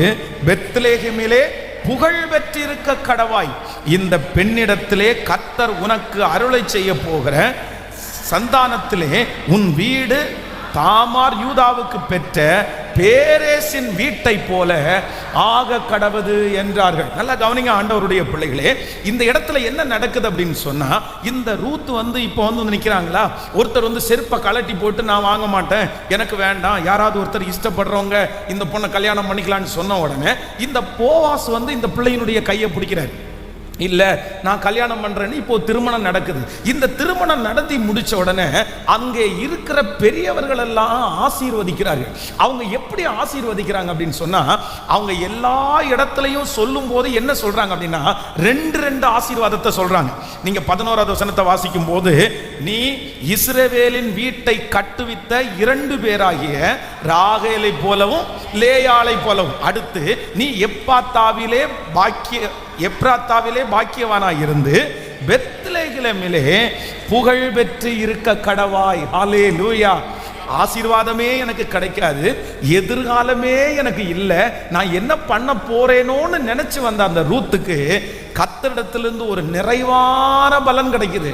பெத்லெகேமிலே புகழ் பெற்றிருக்க கடவாய். இந்த பெண்ணிடத்திலே கர்த்தர் உனக்கு அருளை செய்ய போகிற சந்தானத்திலே உன் வீடு தாமார் யூதாவுக்கு பெற்ற பேரேசின் வீட்டை போல ஆக கடவது என்றார்கள். நல்லா கவனிங்க ஆண்டவருடைய பிள்ளைகளே. இந்த இடத்துல என்ன நடக்குது அப்படின்னு சொன்னா, இந்த ரூத் இப்போ நிக்கிறாங்களா, ஒருத்தர் செருப்பை கலட்டி போட்டு நான் வாங்க மாட்டேன், எனக்கு வேண்டாம், யாராவது ஒருத்தர் இஷ்டப்படுறவங்க இந்த பொண்ணை கல்யாணம் பண்ணிக்கலான்னு சொன்ன உடனே இந்த போவாஸ் இந்த பிள்ளையினுடைய கையை பிடிக்கிறார். இல்ல நான் கல்யாணம் பண்றேன்னு இப்போ திருமணம் நடக்குது. இந்த திருமணம் நடத்தி முடிச்ச உடனே அங்கே இருக்கிற பெரியவர்கள் எல்லாம் ஆசீர்வதிக்கிறார்கள். அவங்க எப்படி ஆசீர்வதிக்கிறாங்க அப்படின்னு சொன்னா, அவங்க எல்லா இடத்துலையும் சொல்லும் போது என்ன சொல்றாங்க அப்படின்னா, 2 ஆசீர்வாதத்தை சொல்றாங்க. நீங்க 11வது வசனத்தை வாசிக்கும் போது, நீ இஸ்ரவேலின் வீட்டை கட்டுவித்த 2 பேராகிய ராகேலை போலவும் லேயாளை போலவும், அடுத்து நீ எப்ராத்தாவிலே பாக்கியவானாய் இருந்து பெத்லெகேமிலே புகழ் பெற்று இருக்க கடவாய். ஹல்லேலூயா. ஆசீர்வாதமே எனக்கு கிடைக்காது, எதிர்காலமே எனக்கு இல்லை, நான் என்ன பண்ண போறேனோன்னு நினைச்சு வந்த அந்த ரூத்துக்கு கர்த்தரிடத்திலிருந்து ஒரு நிறைவான பலன் கிடைக்குது.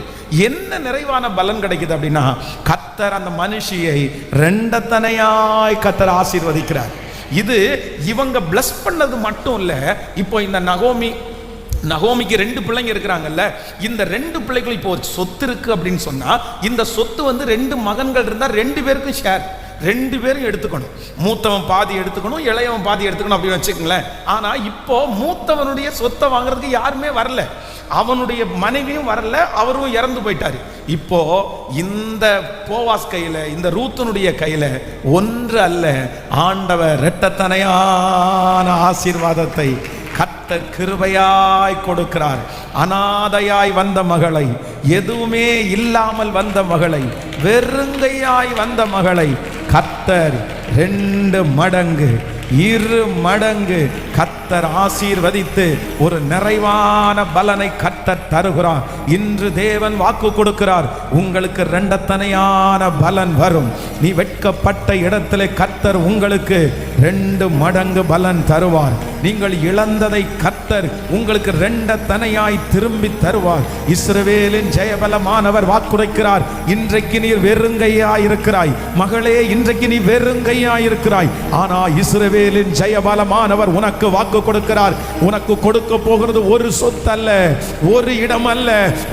என்ன நிறைவான பலன் கிடைக்குது அப்படின்னா, கர்த்தர் அந்த மனுஷியை 2 தனையாய் கர்த்தர் ஆசீர்வதிக்கிறார். இது இவங்க பிளஸ் பண்ணது மட்டும் இல்ல. இப்போ இந்த நகோமிக்கு 2 பிள்ளைங்க இருக்கிறாங்கல்ல, இந்த 2 பிள்ளைகள் இப்போ ஒரு சொத்து இருக்கு அப்படின்னு சொன்னா, இந்த சொத்து 2 மகன்கள் இருந்தா 2 பேருக்கும் ஷேர், 2 பேரும் எடுத்துக்கணும். மூத்தவன் பாதி எடுத்துக்கணும், இளையவன் பாதி எடுத்துக்கணும் அப்படின்னு வச்சுக்கங்களேன். ஆனா இப்போ மூத்தவனுடைய சொத்தை வாங்குறதுக்கு யாருமே வரல, அவனுடைய மனைவியும் வரல, அவரும் இறந்து போயிட்டாரு. இப்போ இந்த போவாஸ் கையில, இந்த ரூத்தினுடைய கையில ஒன்று அல்ல, ஆண்டவர் 2 தனையான ஆசீர்வாதத்தை கர்த்தர் கிருபையாய் கொடுக்கிறார். அனாதையாய் வந்த மகளை, எதுவுமே இல்லாமல் வந்த மகளை, வெறுங்கையாய் வந்த மகளை கர்த்தர் 2 மடங்கு 2 மடங்கு கர்த்தர் ஆசீர்வதித்து ஒரு நிறைவான பலனை கர்த்தர் தருகிறார். இன்று தேவன் வாக்கு கொடுக்கிறார், உங்களுக்கு 2 தனையான பலன் வரும். நீ வெட்கப்பட்ட இடத்திலே கர்த்தர் உங்களுக்கு 2 மடங்கு பலன் தருவார். நீங்கள் இழந்ததை கர்த்தர் உங்களுக்கு 2 தனையாய் திரும்பி தருவார். இஸ்ரவேலின் ஜெயபலமானவர் வாக்குரைக்கிறார், இன்றைக்கு நீர் வெறுங்கையாய் இருக்கிறாய் மகளே, இன்றைக்கு நீ வெறுங்கையாய் இருக்கிறாய். ஆனா இஸ்ரவேலின் ஜெயபலமானவர் உனக்கு வாக்கு கொடுக்கிறார். உனக்கு கொடுக்க போகிறது ஒரு சொத்து அல்ல, ஒரு இடம் அல்ல,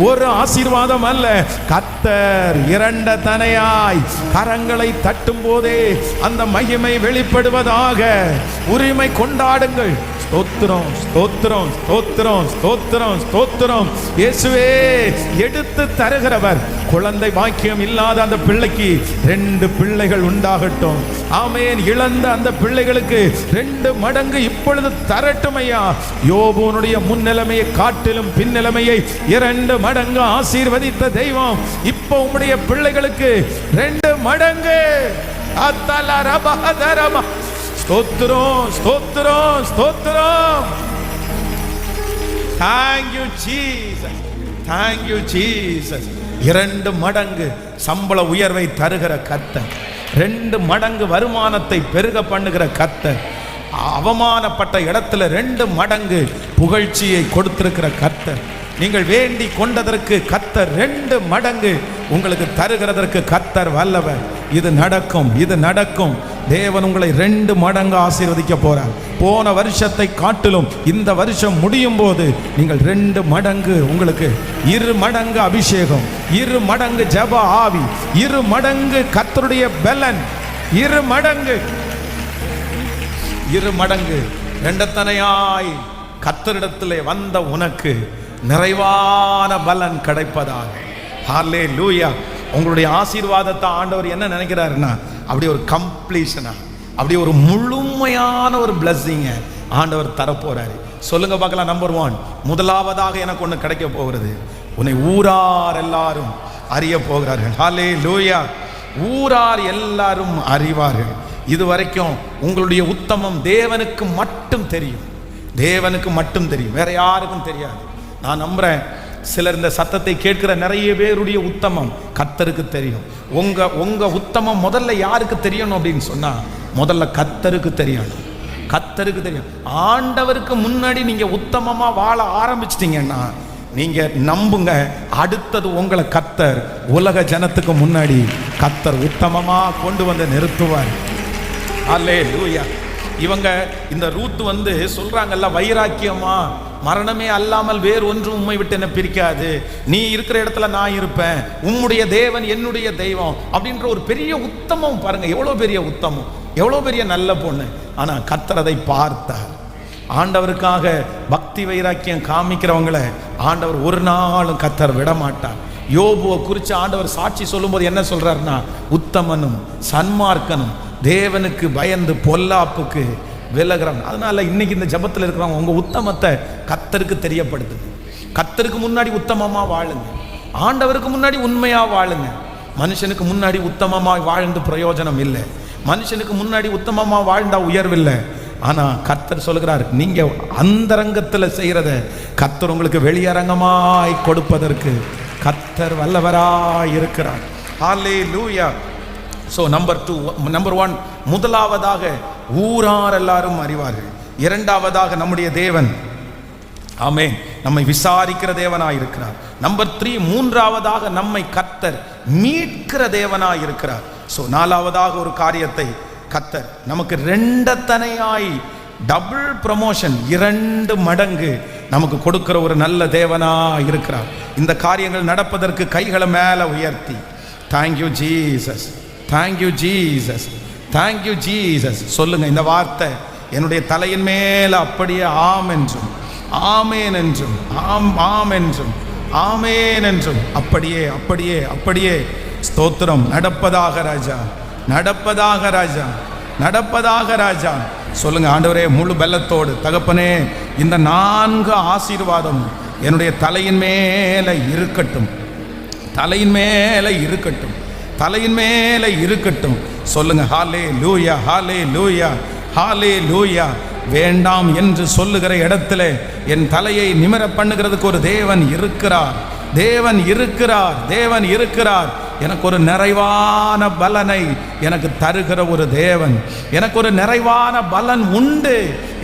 ஒரு ஆசீர்வாதம் அல்ல. கர்த்தர் 2 தனையாய் கரங்களை தட்டும் போதே அந்த மகிமை வெளிப்படுவதாக. உரிமை கொண்டாடுங்கள். ஸ்தோத்திரம், ஸ்தோத்திரம், ஸ்தோத்திரம், ஸ்தோத்திரம், ஸ்தோத்திரம். இயேசுவே எடுத்து தருகிறவர். குழந்தை பாக்கியம் இல்லாத அந்த பிள்ளைக்கு 2 பிள்ளைகள் உண்டாகட்டும். ஆமென். இழந்த அந்த பிள்ளைகளுக்கு 2 மடங்கு இப்பொழுது தரட்டும் ஐயா. யோபுனுடைய முன்னிலைமையை காட்டிலும் பின்னிலைமையை 2 மடங்கு ஆசீர்வதித்த தெய்வம் இப்போ உம்முடைய பிள்ளைகளுக்கு 2 மடங்கு. ஸ்தோத்திரம், ஸ்தோத்திரம், ஸ்தோத்திரம். Thank you Jesus, thank you Jesus. 2 மடங்கு சம்பள உயர்வை தருகிற கர்த்தர், 2 மடங்கு வருமானத்தை பெருக பண்ணுகிற கர்த்தர், அவமானப்பட்ட இடத்துல 2 மடங்கு புகழ்ச்சியை கொடுத்திருக்கிற கர்த்தர், நீங்கள் வேண்டி கொண்டதற்கு கர்த்தர் 2 மடங்கு உங்களுக்கு தருகிறதற்கு கர்த்தர் வல்லவர். இது நடக்கும், இது நடக்கும். தேவன் உங்களை 2 மடங்கு ஆசீர்வதிக்க போறார். போன வருஷத்தை காட்டிலும் இந்த வருஷம் முடியும் போது நீங்கள் 2 மடங்கு, உங்களுக்கு 2 மடங்கு அபிஷேகம், 2 மடங்கு ஜெப ஆவி, 2 மடங்கு கர்த்தருடைய பலன், 2 மடங்கு, 2 மடங்கு 2 தனையாய் கர்த்தரிடத்திலே வந்த உனக்கு நிறைவான பலன் கிடைப்பதாக. ஹல்லேலூயா. உங்களுடைய ஆசீர்வாதத்தை ஆண்டவர் என்ன நினைக்கிறாருன்னா, அப்படி ஒரு கம்ப்ளீஷனா, அப்படி ஒரு முழுமையான ஒரு பிளஸ்ஸிங்க ஆண்டவர் தரப்போறாரு. சொல்லுங்க பார்க்கலாம். நம்பர் 1, முதலாவதாக எனக்கு ஒன்று கிடைக்க போகிறது. உன்னை ஊரார் எல்லாரும் அறிய போகிறார்கள். ஹல்லேலூயா. ஊரார் எல்லாரும் அறிவார்கள். இதுவரைக்கும் உங்களுடைய உத்தமம் தேவனுக்கு மட்டும் தெரியும், தேவனுக்கு மட்டும் தெரியும், வேற யாருக்கும் தெரியாது. நான் நம்புறேன் சிலர் இந்த சத்தத்தை கேட்கிற நிறைய பேருடைய உத்தமம் கர்த்தருக்கு தெரியும். உங்க உத்தமம் முதல்ல யாருக்கு தெரியணும் அப்படின்னு சொன்னா, முதல்ல கர்த்தருக்கு தெரியணும். கர்த்தருக்கு தெரியும். ஆண்டவருக்கு முன்னாடி நீங்க உத்தமமா வாழ ஆரம்பிச்சிட்டீங்கன்னா, நீங்க நம்புங்க, அடுத்தது உங்களை கர்த்தர் உலக ஜனத்துக்கு முன்னாடி கர்த்தர் உத்தமமா கொண்டு வந்து நிறுத்துவார். அல்லேலூயா. இவங்க இந்த ரூத் சொல்றாங்கல்ல, வைராக்கியமா, மரணமே அல்லாமல் வேறு ஒன்றும் உம்மை விட்டு என்ன பிரிக்காது, நீ இருக்கிற இடத்துல நான் இருப்பேன், உம்முடைய தேவன் என்னுடைய தெய்வம் அப்படின்ற ஒரு பெரிய உத்தமம். பாருங்க எவ்வளவு பெரிய உத்தமம், எவ்வளவு பெரிய நல்ல பொண்ணு. ஆனா கர்த்தர் அதை பார்த்தார். ஆண்டவருக்காக பக்தி வைராக்கியம் காமிக்கிறவங்களை ஆண்டவர் ஒரு நாளும் கர்த்தர் விட மாட்டார். யோபுவை குறித்து ஆண்டவர் சாட்சி சொல்லும்போது என்ன சொல்றாருன்னா, உத்தமனும் சன்மார்க்கனும் தேவனுக்கு பயந்து பொல்லாப்புக்கு விலகிறவன். அதனால இன்னைக்கு இந்த ஜபத்தில் இருக்கிறவங்க உங்க உத்தமத்தை கர்த்தருக்கு தெரியப்படுத்துங்க. கர்த்தருக்கு முன்னாடி உத்தமமா வாழுங்க, ஆண்டவருக்கு முன்னாடி உண்மையா வாழுங்க. மனுஷனுக்கு முன்னாடி உத்தமமா வாழ்ந்து பிரயோஜனம் இல்லை, மனுஷனுக்கு முன்னாடி உத்தமமா வாழ்ந்தா உயர்வில்லை. ஆனா கர்த்தர் சொல்கிறார், நீங்க அந்தரங்கத்தில் செய்யறத கர்த்தர் உங்களுக்கு வெளியரங்கமாய் கொடுப்பதற்கு கர்த்தர் வல்லவராய் இருக்கிறார். ஹல்லேலூயா. ஸோ நம்பர் 1, முதலாவதாக ஊரார் எல்லாரும் அறிவார்கள். 2வது நம்முடைய தேவன், ஆமென், நம்மை விசாரிக்கிற தேவனாய் இருக்கிறார். நம்பர் 3, 3வது நம்மை கர்த்தர் மீட்கிற தேவனாய் இருக்கிறார். ஸோ 4வது ஒரு காரியத்தை கர்த்தர் நமக்கு 2 தனையாய் டபுள் ப்ரமோஷன், 2 மடங்கு நமக்கு கொடுக்கிற ஒரு நல்ல தேவனாய் இருக்கிறார். இந்த காரியங்கள் நடப்பதற்கு கைகளை மேலே உயர்த்தி thank you Jesus, thank you Jesus, thank you Jesus சொல்லுங்க. இந்த வார்த்தை என்னுடைய தலையின் மேல அப்படியே ஆம் என்றும் ஆமேன் என்றும் ஆம் என்றும் ஆமேன் என்றும் அப்படியே அப்படியே அப்படியே ஸ்தோத்திரம் நடப்பதாக ராஜா, நடப்பதாக ராஜா, நடப்பதாக ராஜா. சொல்லுங்க ஆண்டவரே, முழு பலத்தோடு தகப்பனே, இந்த 4 ஆசீர்வாதம் என்னுடைய தலையின் மேல இருக்கட்டும், தலையின் மேல இருக்கட்டும், தலையின் மேல இருக்கட்டும். சொல்லுங்க ஹல்லேலூயா, ஹல்லேலூயா, ஹல்லேலூயா. வேண்டாம் என்று சொல்லுகிற இடத்துல என் தலையை நிமிர பண்ணுகிறதுக்கு ஒரு தேவன் இருக்கிறார், தேவன் இருக்கிறார், தேவன் இருக்கிறார். எனக்கு ஒரு நிறைவான பலனை எனக்கு தருகிற ஒரு தேவன். எனக்கு ஒரு நிறைவான பலன் உண்டு.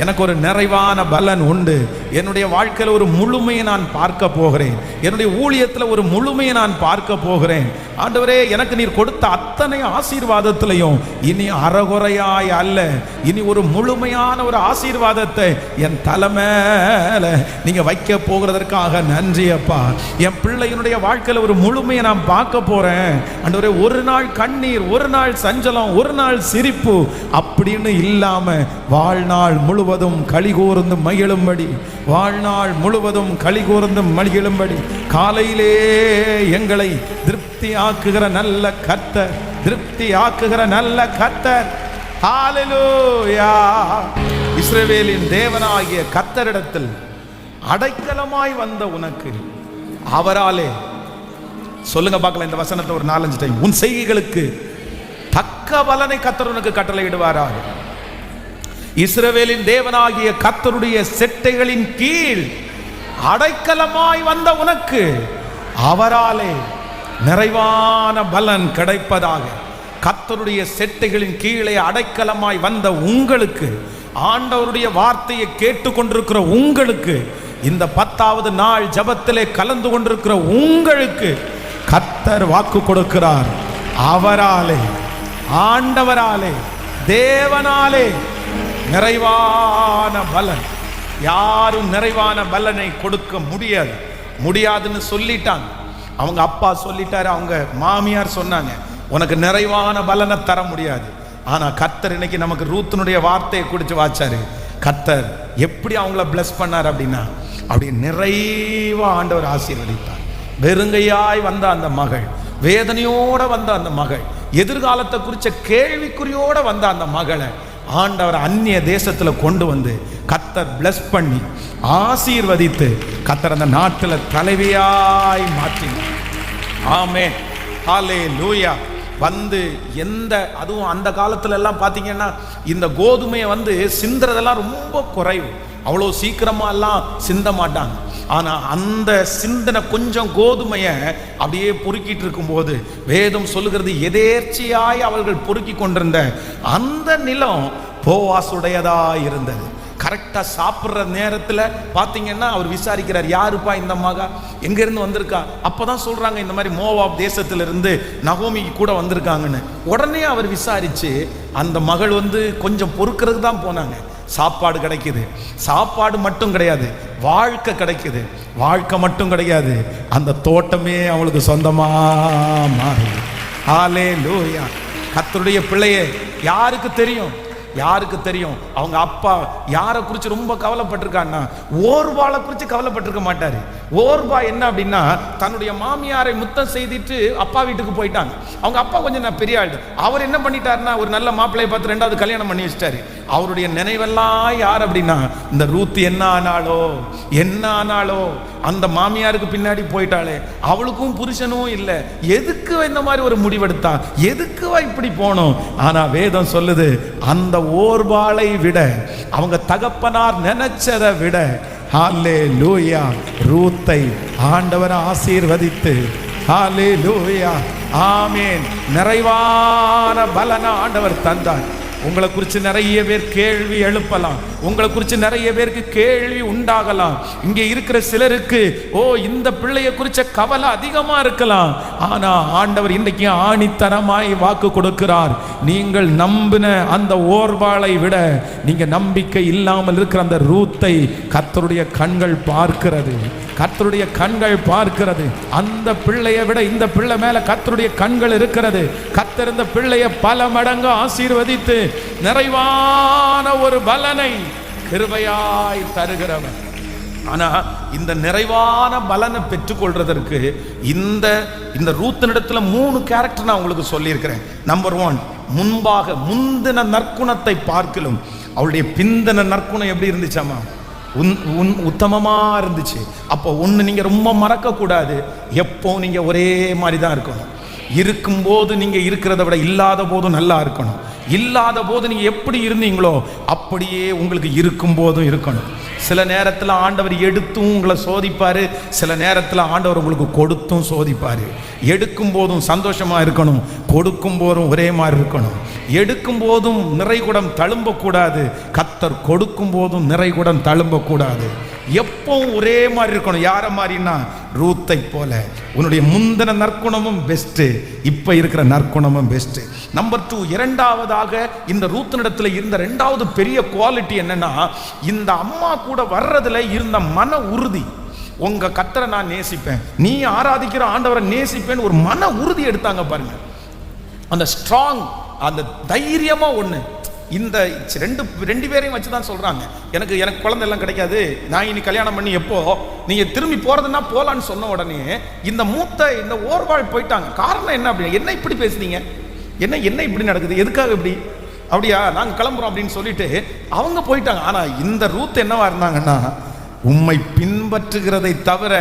எனக்கு ஒரு நிறைவான பலன் உண்டு. என்னுடைய வாழ்க்கையில் ஒரு முழுமையை நான் பார்க்க போகிறேன். என்னுடைய ஊழியத்தில் ஒரு முழுமையை நான் பார்க்க போகிறேன். ஆண்டவரே, எனக்கு நீர் கொடுத்த அத்தனை ஆசீர்வாதத்திலையும் இனி அறகுறையாய் அல்ல, இனி ஒரு முழுமையான ஒரு ஆசீர்வாதத்தை என் தலைமையில நீங்க வைக்க போகிறதற்காக நன்றி அப்பா. என் பிள்ளையினுடைய வாழ்க்கையில் ஒரு முழுமையை நான் பார்க்க போறேன். ஆண்டவரே, ஒரு நாள் கண்ணீர், ஒரு நாள் சஞ்சலம், ஒரு நாள் சிரிப்பு அப்படின்னு இல்லாம வாழ்நாள் முழுவதும் களி கூர்ந்து மகிழும்படி, வாழ்நாள் முழுவதும் களி கூர்ந்து மகிழும்படி காலையிலே எங்களை திருப்தி ஆக்குகிற நல்ல கர்த்தர், திருப்தி ஆக்குகிற நல்ல கர்த்தர். ஹல்லேலூயா. இஸ்ரவேலின் தேவனாகிய கர்த்தரிடத்தில் அடைக்கலமாய் வந்த உனக்கு அவராலே, சொல்லுங்க பார்க்கலாம் இந்த வசனத்தை ஒரு 4-5 டைம், உன் செய்கைகளுக்கு தக்க பலனை கர்த்தர் உனக்கு கட்டளையிடுவாராக. இஸ்ரவேலின் தேவனாகிய கர்த்தருடைய செட்டைகளின் கீழ் அடைக்கலமாய் வந்த உனக்கு அவராலே நிறைவான பலன் கிடைப்பதாக. கர்த்தருடைய செட்டைகளின் கீழே அடைக்கலமாய் வந்த உங்களுக்கு, ஆண்டவருடைய வார்த்தையை கேட்டுக்கொண்டிருக்கிற உங்களுக்கு, இந்த 10வது நாள் ஜபத்திலே கலந்து கொண்டிருக்கிற உங்களுக்கு கர்த்தர் வாக்கு கொடுக்கிறார். அவராலே, ஆண்டவராலே, தேவனாலே நிறைவான பலன். யாரும் நிறைவான பலனை கொடுக்க முடியாது, முடியாதுன்னு சொல்லிட்டாங்க. அவங்க அப்பா சொல்லிட்டாரு, அவங்க மாமியார் சொன்னாங்க, உனக்கு நிறைவான பலனை தர முடியாது. ஆனா கர்த்தர் இன்னைக்கு நமக்கு ரூத்தினுடைய வார்த்தையை குடிச்சு வாச்சாரு. கர்த்தர் எப்படி அவங்கள பிளஸ் பண்ணார் அப்படின்னா, அப்படி நிறைவா ஆண்டவர் ஆசீர்வதித்தார். வெறுங்கையாய் வந்த அந்த மகள், வேதனையோட வந்த அந்த மகள், எதிர்காலத்தை குறிச்ச கேள்விக்குறியோட வந்த அந்த மகளை ஆண்டவர் அந்நிய தேசத்துல கொண்டு வந்து கர்த்தர் பிளஸ் பண்ணி ஆசீர்வதித்து கர்த்தர் அந்த நாட்டில் தலைவியாய் மாற்றினார். ஆமென், ஹல்லேலூயா. வந்து எந்த, அதுவும் அந்த காலத்துல எல்லாம் பார்த்தீங்கன்னா இந்த கோதுமையை வந்து சிந்துறதெல்லாம் ரொம்ப குறைவு, அவ்வளோ சீக்கிரமா எல்லாம் சிந்த மாட்டாங்க. ஆனா அந்த சிந்தனை கொஞ்சம் கோதுமையை அப்படியே பொறுக்கிட்டு இருக்கும்போது வேதம் சொல்லுகிறது, எதேர்ச்சியாய் அவர்கள் பொறுக்கி கொண்டிருந்த அந்த நிலம் போவாசுடையதா இருந்தது. கரெக்டா சாப்பிட்ற நேரத்தில் பார்த்தீங்கன்னா அவர் விசாரிக்கிறார், யாருப்பா இந்த மகா, எங்கேருந்து வந்திருக்கா? அப்போதான் சொல்றாங்க, இந்த மாதிரி மோவாப் தேசத்திலிருந்து நகோமி கூட வந்திருக்காங்கன்னு. உடனே அவர் விசாரிச்சு அந்த மகள் வந்து கொஞ்சம் பொறுக்கிறதுக்கு தான் போனாங்க. சாப்பாடு கிடைக்குது, சாப்பாடு மட்டும் கிடையாது, வாழ்க்கை கிடைக்குது. வாழ்க்கை மட்டும் கிடையாது, அந்த தோட்டமே அவளுக்கு சொந்தமா மாறுது. ஹல்லேலூயா. கர்த்தருடைய பிள்ளையே, யாருக்கு தெரியும், யாருக்கு தெரியும் அவங்க அப்பா யாரை குறித்து ரொம்ப கவலைப்பட்டிருக்கான்னா, ஓர்பாளை குறித்து கவலைப்பட்டிருக்க மாட்டாரு. ஓர்பா என்ன அப்படின்னா, தன்னுடைய மாமியாரை முத்தம் செய்துட்டு அப்பா வீட்டுக்கு போயிட்டாங்க. அவங்க அப்பா கொஞ்சம் பெரிய ஆள், அவர் என்ன பண்ணிட்டாருன்னா ஒரு நல்ல மாப்பிள்ளையை பார்த்து 2வது கல்யாணம் பண்ணி வச்சிட்டாரு. அவருடைய நினைவெல்லாம் யார் அப்படின்னா, இந்த ரூத் என்ன ஆனாலோ என்ன ஆனாலோ அந்த மாமியாருக்கு பின்னாடி போயிட்டாளே, அவளுக்கும் புருஷனும் இல்லை, எதுக்கு இந்த மாதிரி ஒரு முடிவெடுத்தா, எதுக்கு இப்படி போனோம்? ஆனா வேதம் சொல்லுது, அந்த ஓர்பாளை விட, அவங்க தகப்பனார் நினைச்சதை விட, ஹல்லேலூயா, ரூத்தை ஆண்டவர் ஆசீர்வதித்து, ஹல்லேலூயா, ஆமென், நிறைவான பலன ஆண்டவர் தந்தார். உங்களை குறித்து நிறைய பேர் கேள்வி எழுப்பலாம், உங்களை குறித்து நிறைய பேருக்கு கேள்வி உண்டாகலாம். இங்கே இருக்கிற சிலருக்கு இந்த பிள்ளையை குறித்த கவலை அதிகமா இருக்கலாம். ஆனா ஆண்டவர் இன்றைக்கு ஆணித்தரமாய் வாக்கு கொடுக்கிறார், நீங்கள் நம்பின அந்த ஓர்பாளை விட நீங்க நம்பிக்கை இல்லாமல் இருக்கிற அந்த ரூத்தை கர்த்தருடைய கண்கள் பார்க்கிறது, கர்த்தருடைய கண்கள் பார்க்கிறது. அந்த பிள்ளையை விட இந்த பிள்ளை மேல கர்த்தருடைய கண்கள் இருக்கிறது. கர்த்தர் இந்த பிள்ளையை பல மடங்கு ஆசீர்வதித்து நிறைவான ஒரு பலனை கிருபையாய் தருகிறவன். ஆனா இந்த நிறைவான பலனை பெற்றுக்கொள்றதற்கு இந்த ரூத்தினிடத்துல 3 கேரக்டர் நான் உங்களுக்கு சொல்லியிருக்கிறேன். நம்பர் 1, முன்பாக முந்தின நற்குணத்தை பார்க்கலும் அவளுடைய பிந்தின நற்குணம் எப்படி இருந்துச்சாமா? உத்தமமா இருந்துச்சு. அப்போ ஒன்று நீங்க ரொம்ப மறக்க கூடாது, எப்போ நீங்க ஒரே மாதிரி தான் இருக்கணும். இருக்கும்போது நீங்க இருக்கிறத விட இல்லாத போதும் நல்லா இருக்கணும். இல்லாத போது நீங்க எப்படி இருந்தீங்களோ அப்படியே உங்களுக்கு இருக்கும் போதும் இருக்கணும். சில நேரத்தில் ஆண்டவர் எடுத்தும் உங்களை சோதிப்பாரு, சில நேரத்தில் ஆண்டவர் உங்களுக்கு கொடுத்தும் சோதிப்பாரு. எடுக்கும் போதும் சந்தோஷமா இருக்கணும், கொடுக்கும் போதும் ஒரே மாதிரி இருக்கணும். எடுக்கும் போதும் நிறைகுடம் தழும்பக்கூடாது, கர்த்தர் கொடுக்கும் போதும் நிறைகுடம் தழும்பக்கூடாது. எப்பவும் ஒரே மாதிரி இருக்கணும். யார மாதிரின்னா ரூத்தை போல. உன்னுடைய முந்தின நற்குணமும் பெஸ்ட், இப்ப இருக்கிற நற்குணமும் பெஸ்ட். நம்பர் 2, இரண்டாவதாக இந்த ரூத்தினிடத்துல இருந்த இரண்டாவது பெரிய குவாலிட்டி என்னன்னா, இந்த அம்மா கூட வர்றதுல இருந்த மன உறுதி. உங்க கர்த்தரை நான் நேசிப்பேன், நீ ஆராதிக்கிற ஆண்டவரை நேசிப்பேன், ஒரு மன உறுதி எடுத்தாங்க பாருங்க. அந்த ஸ்ட்ராங், அந்த தைரியமா ஒண்ணு. இந்த ரெண்டு பேரையும் வச்சு தான் சொல்றாங்க, எனக்கு குழந்தை எல்லாம் கிடைக்காது, நான் இனி கல்யாணம் பண்ணி எப்போ நீங்க திரும்பி போறதுன்னா போலான்னு சொன்ன உடனே இந்த இந்த ஓர்வாள் போயிட்டாங்க. காரணம் என்ன அப்படின்னா, என்ன இப்படி பேசுறீங்க, என்ன இப்படி நடக்குது, எதுக்காக இப்படி, அப்படியா நாங்க கிளம்புறோம் அப்படின்னு சொல்லிட்டு அவங்க போயிட்டாங்க. ஆனா இந்த ரூத் என்னவா இருந்தாங்கன்னா, உம்மை பின்பற்றுகிறதை தவிர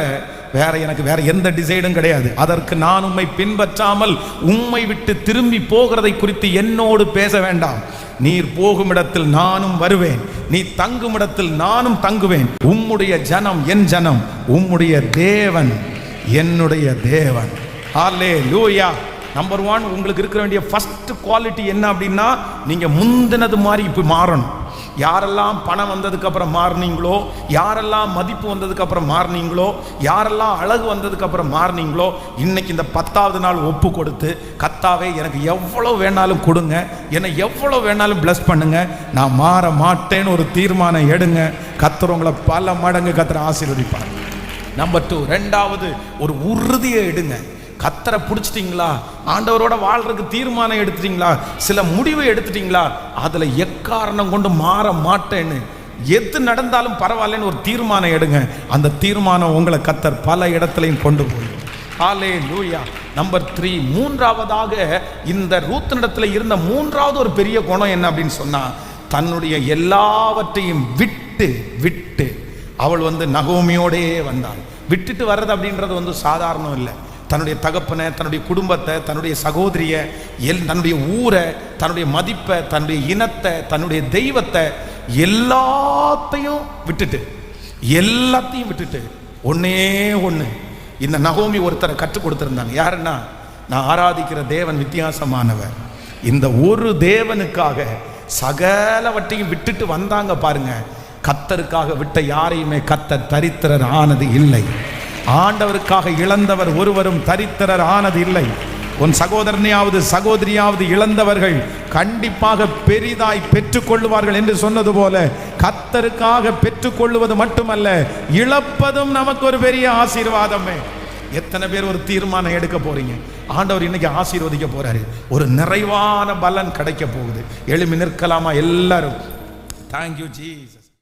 எனக்கு வேற எந்த டிசைடும் கிடையாது. அதற்கு நான் உம்மை பின்பற்றாமல் உம்மை விட்டு திரும்பி போகிறதை குறித்து என்னோடு பேச வேண்டாம். நீர் போகும் இடத்தில் நானும் வருவேன், நீ தங்கும் இடத்தில் நானும் தங்குவேன். உம்முடைய ஜனம் என் ஜனம், உம்முடைய தேவன் என்னுடைய தேவன். ஹல்லேலூயா. நம்பர் 1, உங்களுக்கு இருக்க வேண்டிய ஃபர்ஸ்ட் குவாலிட்டி என்ன அப்படின்னா, நீங்க முந்தினது மாதிரி இப்ப மாறணும். யாரெல்லாம் பணம் வந்ததுக்கு அப்புறம் மாறினீங்களோ, யாரெல்லாம் மதிப்பு வந்ததுக்கு அப்புறம் மாறினீங்களோ, யாரெல்லாம் அழகு வந்ததுக்கு அப்புறம் மாறினீங்களோ, இன்னைக்கு இந்த 10வது நாள் ஒப்பு கொடுத்து, கர்த்தாவே எனக்கு எவ்வளவு வேணாலும் கொடுங்க, என்னை எவ்வளவு வேணாலும் பிளஸ் பண்ணுங்க, நான் மாற மாட்டேன்னு ஒரு தீர்மானம் எடுங்க. கர்த்தர் உங்களை பல மடங்கு கர்த்தர் ஆசீர்வதிப்பார். நம்பர் 2, இரண்டாவது ஒரு உறுதியை எடுங்க. கர்த்தரை பிடிச்சிட்டீங்களா, ஆண்டவரோட வாழ்றதுக்கு தீர்மானம் எடுத்துட்டீங்களா, சில முடிவை எடுத்துட்டீங்களா, அதுல எக்காரணம் கொண்டு மாற மாட்டேன்னு, எது நடந்தாலும் பரவாயில்லன்னு ஒரு தீர்மானம் எடுங்க. அந்த தீர்மானம் உங்களை கர்த்தர் பல இடத்துலையும் கொண்டு போய். ஹல்லேலூயா. நம்பர் 3, மூன்றாவதாக இந்த ரூத்தினிடத்துல இருந்த மூன்றாவது ஒரு பெரிய குணம் என்ன அப்படின்னு சொன்னா, தன்னுடைய எல்லாவற்றையும் விட்டு அவள் நகோமியோடே வந்தாள். விட்டுட்டு வர்றது அப்படின்றது சாதாரணம் இல்லை. தன்னுடைய தகப்பனை, தன்னுடைய குடும்பத்தை, தன்னுடைய சகோதரிய, தன்னுடைய ஊரை, தன்னுடைய மதிப்பை, தன்னுடைய இனத்தை, தன்னுடைய தெய்வத்தை எல்லாத்தையும் விட்டுட்டு ஒன்னே ஒன்று இந்த நகோமி ஒருத்தரை கற்றுக் கொடுத்திருந்தாங்க. யாருன்னா, நான் ஆராதிக்கிற தேவன் வித்தியாசமானவர். இந்த ஒரு தேவனுக்காக சகலவற்றையும் விட்டுட்டு வந்தாங்க பாருங்க. கர்த்தருக்காக விட்ட யாரையுமே கர்த்தர் தரித்திரர் ஆனது இல்லை. ஆண்டவருக்காக இழந்தவர் ஒருவரும் தரித்திரர் ஆனது இல்லை. உன் சகோதரனையாவது சகோதரியாவது இழந்தவர்கள் கண்டிப்பாக பெரிதாய் பெற்றுக்கொள்வார்கள் என்று சொன்னது போல, கர்த்தருக்காக பெற்றுக்கொள்வது மட்டுமல்ல, இழப்பதும் நமக்கு ஒரு பெரிய ஆசீர்வாதமே. எத்தனை பேர் ஒரு தீர்மானம் எடுக்க போறீங்க, ஆண்டவர் இன்னைக்கு ஆசீர்வதிக்க போறாரு, ஒரு நிறைவான பலன் கிடைக்க போகுது. எழும்பி நிற்கலாமா எல்லாரும்? Thank you Jesus.